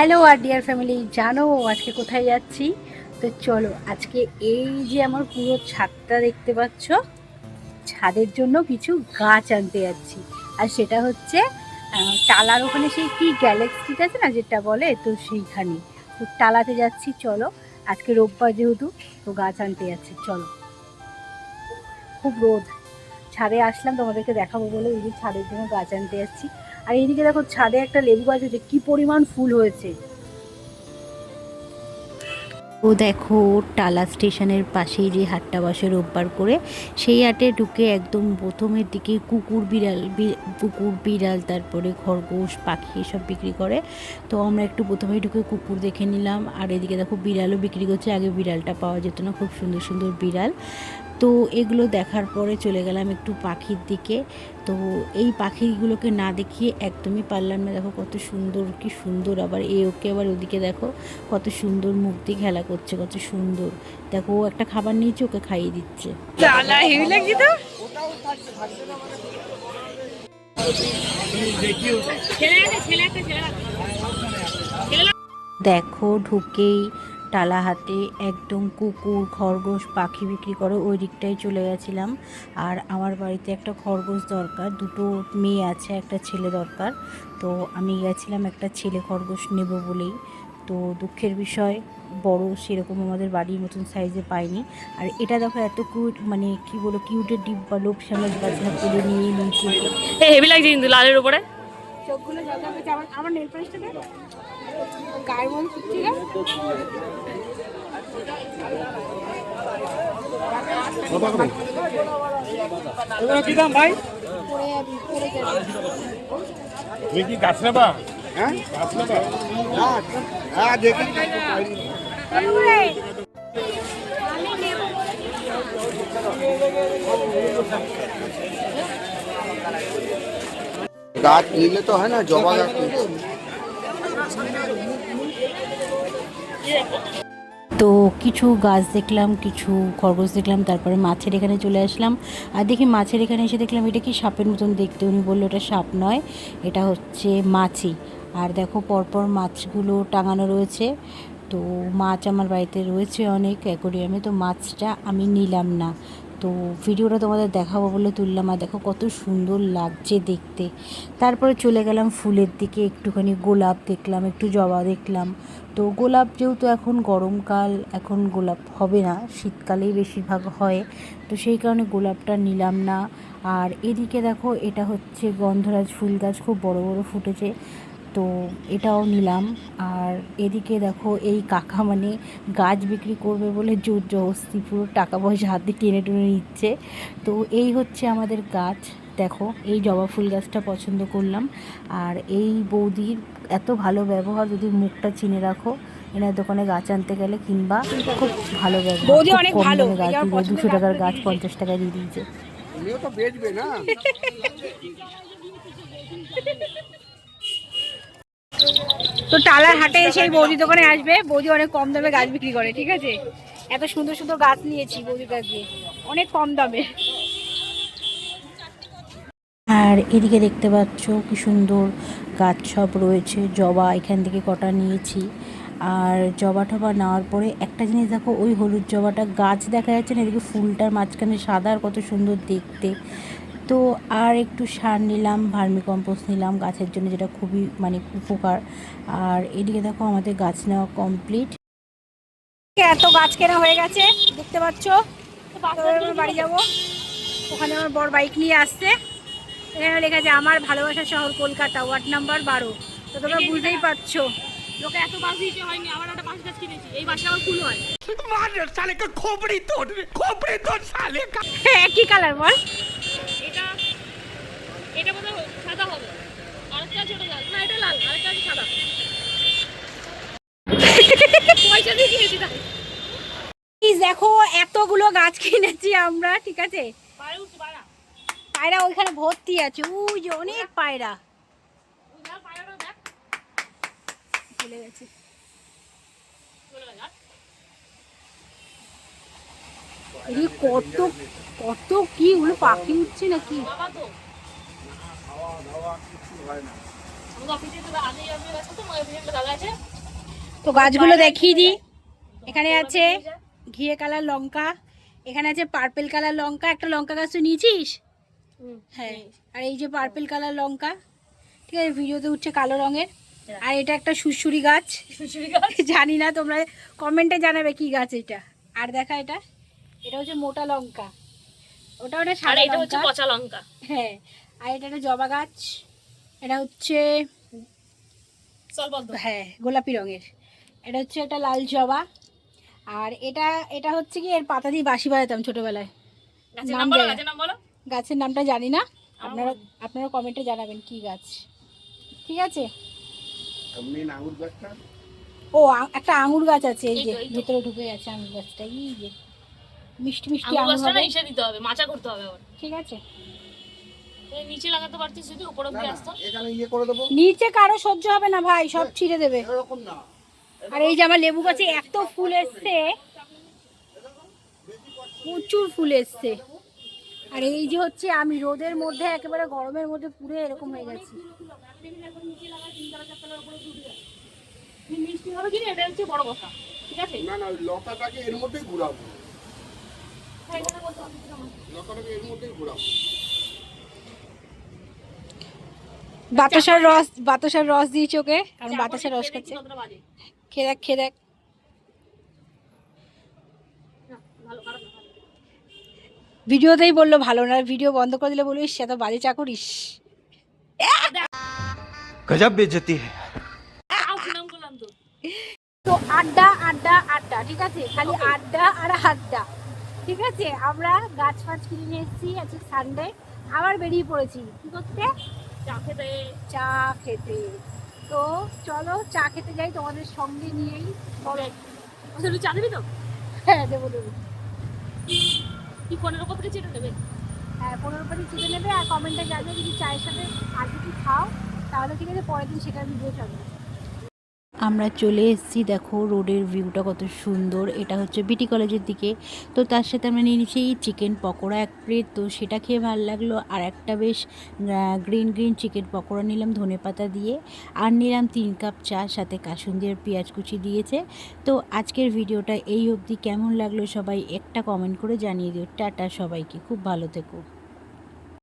Hello আর deer family, জানো আজকে কোথায় যাচ্ছি? তো চলো, আজকে এই যে আমার পুরো ছাদটা দেখতে পাচ্ছ, ছাদের জন্য কিছু গাছ আনতে যাচ্ছি। আর সেটা হচ্ছে টালার ওখানে সেই কি গ্যালাক্সি আছে না যেটা বলে, তো সেইখানে তো টালাতে যাচ্ছি। চলো, আজকে রোববার যেহেতু, তো গাছ আনতে যাচ্ছি। চলো, খুব রোদ, ছাদে আসলাম তোমাদেরকে দেখাবো বলে। এই যে ছাদের জন্য গাছ আনতে যাচ্ছি। আর এইদিকে দেখো, ছাদে একটা লেবু গাছ হয়েছে, কি পরিমাণ ফুল হয়েছে। ও দেখো, টালা স্টেশনের পাশেই যে হাটটা বসে রোববার করে, সেই হাটে ঢুকে একদম প্রথমের দিকে কুকুর বিড়াল তারপরে খরগোশ পাখি এসব বিক্রি করে। তো আমরা একটু প্রথমেই ঢুকে কুকুর দেখে নিলাম। আর এদিকে দেখো বিড়ালও বিক্রি করছে, আগে বিড়ালটা পাওয়া যেত না, খুব সুন্দর সুন্দর বিড়াল। তো এগুলো দেখার পরে চলে গেলাম একটু পাখির দিকে। তো এই পাখিগুলোকে না দেখিয়ে একদমই পারলাম না। দেখো কত সুন্দর, কি সুন্দর, আবার ওকে আবার ওদিকে দেখো কত সুন্দর মুখ দিয়ে খেলা করছে, কত সুন্দর। দেখো ও একটা খাবার নিয়েছে, ওকে খাইয়ে দিচ্ছে। দেখো ঢুকেই টালা হাতে একদম কুকুর খরগোশ পাখি বিক্রি করে, ওই দিকটাই চলে গেছিলাম। আর আমার বাড়িতে একটা খরগোশ দরকার, দুটো মেয়ে আছে, একটা ছেলে দরকার। তো আমি গেছিলাম একটা ছেলে খরগোশ নেব বলেই। তো দুঃখের বিষয়, বড় সেরকম আমাদের বাড়ির মতন সাইজে পাইনি। আর এটা দেখো এত কিউট, মানে কি বলো, কিউটের ডিব্বা, লোভ সামলাতে পারছি না, তুলে নিয়ে নিয়েছি। হেভি লাগছে কিন্তু লালের উপরে। চোখগুলো জল হয়েছে। আমার নেল পালিশটা দেখ, গায়ের মধ্যে ফুটছে না। এগুলো কি দাম ভাই? তুমি কি গাছ নেবা? হ্যাঁ গাছ নেবা? হ্যাঁ দেখি গাছ নিলে তো হয় না, জবা গাছ। তো কিছু গাছ দেখলাম, কিছু খরগোশ দেখলাম, তারপরে মাছের এখানে চলে আসলাম। আর দেখি মাছের এখানে এসে দেখলাম এটা কি সাপের মতন দেখতে। উনি বললো এটা সাপ নয়, এটা হচ্ছে মাছই। আর দেখো পরপর মাছগুলো টাঙানো রয়েছে। তো মাছ আমার বাড়িতে রয়েছে অনেক অ্যাকোরিয়ামে, তো মাছটা আমি নিলাম না। তো ভিডিওটা তোমাদের দেখাবো বলে তুললাম। আর দেখো কত সুন্দর লাগছে দেখতে। তারপরে চলে গেলাম ফুলের দিকে, একটুখানি গোলাপ দেখলাম, একটু জবা দেখলাম। তো গোলাপ যেহেতু এখন গরমকাল, এখন গোলাপ হবে না, শীতকালেই বেশিরভাগ হয়, তো সেই কারণে গোলাপটা নিলাম না। আর এদিকে দেখো, এটা হচ্ছে গন্ধরাজ ফুল গাছ, খুব বড় বড় ফুটেছে, তো এটাও নিলাম। আর এদিকে দেখো এই কাকা মানে গাছ বিক্রি করবে বলে জোর জবস্তি পুরো টাকা পয়সা হাতে টেনে টেনে নিচ্ছে। তো এই হচ্ছে আমাদের গাছ। দেখো এই জবা ফুল গাছটা পছন্দ করলাম। আর এই বৌদির এত ভালো ব্যবহার, যদি মুখটা চিনে রাখো এনার দোকানে গাছ আনতে গেলে, কিংবা খুব ভালো ব্যবহার, খুব কম দামে গাছ দিয়ে 200 টাকার গাছ 50 টাকায় দিয়ে দিয়েছে। তুমিও তো বেচবে না? তো টালার হাটে এসে এই বৌদি দোকানে আসবে, বৌদি অনেক কম দামে গাছ বিক্রি করে, ঠিক আছে? এত সুন্দর সুন্দর গাছ নিয়েছি বৌদির কাছ দিয়ে, অনেক কম দামে। আর এদিকে দেখতে পাচ্ছ কি সুন্দর গাছ সব রয়েছে, জবা এখান থেকে কটা নিয়েছি। আর জবা টবা নেওয়ার পরে একটা জিনিস দেখো, ওই হলুদ জবাটা গাছ দেখা যাচ্ছে না, এদিকে ফুলটার মাঝখানে সাদা, আর কত সুন্দর দেখতে। তো আর একটু সার নিলাম, ভার্মি কম্পোস্ট নিলাম গাছের জন্য, যেটা খুবই মানে উপকার। আর এদিকে দেখো আমাদের গাছ নেওয়া কমপ্লিট। এত গাছ কেনা হয়ে গেছে দেখতে পাচ্ছ। বাড়ি যাবো, ওখানে আমার বড় বাইক নিয়ে আসছে। এখানে লেখা আছে আমার ভালোবাসা শহর কলকাতা, ওয়ার্ড নাম্বার 12। তো তোমরা বুঝতেই পারছো। লোকে এত বাস দিতে হয়নি, আমার একটা বাস গাছ কিনেছি, এই বাসটা আমার ফুল হয়। কি কালার বল? এটা এটা বোধহয় সাদা হবে, আরেকটা ছোট গাছ, না এটা লাল, আরেকটা আছে সাদা। পয়সা দিয়ে কিনেছি তাই। দেখো এতগুলো গাছ কিনেছি আমরা, ঠিক আছে? পায়রা ওইখানে ভর্তি আছে, ওই যে অনেক পায়রা চলে গেছে। কত কত কি ওগুলো পাখি উঠছে নাকি? আমাদের অফিসে তো আগেই আমি আছে তো অফিসে একটা দাদা আছে। তো গাছগুলো দেখিয়ে দিই। এখানে আছে ঘিয়ে কালার লঙ্কা, এখানে আছে পার্পেল কালার লঙ্কা। একটা লঙ্কা গাছ তুই নিয়েছিস? হ্যাঁ, আর এই যে পার্পেল কালার লঙ্কা, ঠিক আছে, ভিডিওতে উঠছে কালো রঙের। আর এটা একটা সুড়সুড়ি গাছ, জানি না, তোমরা কমেন্টে জানাবে কি গাছ এটা। আর দেখা এটা, এটা হচ্ছে মোটা লঙ্কা, ওটা ওটা আর সাদা এটা হচ্ছে লঙ্কা। পচা লঙ্কা। হ্যাঁ, আর এটা একটা জবা গাছ, এটা হচ্ছে সলবদ্ধ। হ্যাঁ গোলাপি রঙের। এটা হচ্ছে একটা লাল জবা। আর এটা এটা হচ্ছে কি, এর পাতা দিয়ে বাঁশি বাজাতাম ছোটবেলায়। গাছের নাম নাম বলো, জানি না। গাছের নাম বলো। গাছের নামটা জানি না, আমার আপনারা কমেন্টে জানাবেন কি গাছ। ঠিক আছে। মেন আঙুর গাছটা ও একটা আঙুর গাছ আছে, এই এই যে তো, এই তো। ভিতরে ঢুকে গেছে আঙুর গাছটা, এই যে মিষ্টি মিষ্টি আঙুর আঙুর গাছটা না হবে। ইসে দিতে হবে, মাচা করতে হবে আবার। ঠিক আছে। তুই নিচে লাগাতে পারতিস যদি, উপরে না দিয়ে না আসতো। এখানে ইয়ে করে দেবো নিচে কারো সহ্য হবে না ভাই, সব ছিঁড়ে দেবে। এরকম না আর এই যে আমার লেবু গাছে এত ফুল এসছে, প্রচুর ফুল এসছে। আর এই যে হচ্ছে আমি রোদের মধ্যে একেবারে গরমের মধ্যে পুরো এরকম হয়ে গেছি। মিষ্টি হবে কিনা এটা হচ্ছে বড় কথা, ঠিক আছে? না না ওই লতাটাকে এর মধ্যেই ঘুরাবো লতাটাকে এর মধ্যেই ঘুরাবো বাতাসার রস দিয়েছি ওকে, কারণ বাতাসার রস খাচ্ছে। কতটা বাজে? খেয়ে দেখ, খেয়ে দেখ। না, ভালো, খারাপ না, ভালো। ভিডিওতেই বললো ভালো না, ভিডিও বন্ধ করে দিলে বলবো ইস এত বাজে চা করিস। गजब बेइज्जती है। তাও কি নাম করলাম তো? তো আড্ডা আড্ডা আড্ডা, ঠিক আছে, খালি আড্ডা আর আড্ডা। ঠিক আছে, আমরা গাছ ফাছ কিনে নিয়ে এসেছি, আজকে সানডে, আবার বেরিয়ে পড়েছি কি করতে, চা খেতে। চা খেতে। তো চলো চা খেতে যাই তোমাদের সঙ্গে নিয়েই। হবে। আচ্ছা, তুই চা দিবি তো? হ্যাঁ দেবো দেবো। কি ফোনের উপর থেকে চেটে নেবে? হ্যাঁ 15 চিড়ে নেবে, আর কমেন্টে জানবে যদি চায়ের সাথে আর কিছু খাও, তাহলে ঠিক আছে পরের দিন সেটার ভিডিও চলবে। আমরা চলে এসেছি, দেখো রোডের ভিউটা কত সুন্দর। এটা হচ্ছে বিটি কলেজের দিকে। তো তার সাথে আমরা নিয়ে নিচ্ছি চিকেন পকোড়া এক প্লেট, তো সেটা খেয়ে ভালো লাগলো। আর একটা বেশ গ্রিন গ্রিন চিকেন পকোড়া নিলাম ধনেপাতা দিয়ে। আর নিলাম 3 কাপ চা, সাথে কাসুন্দি আর পেঁয়াজ কুচি দিয়েছে। তো আজকের ভিডিওটা এই অবধি, কেমন লাগলো সবাই একটা কমেন্ট করে জানিয়ে দিও। টাটা সবাইকে, খুব ভালো থেকো।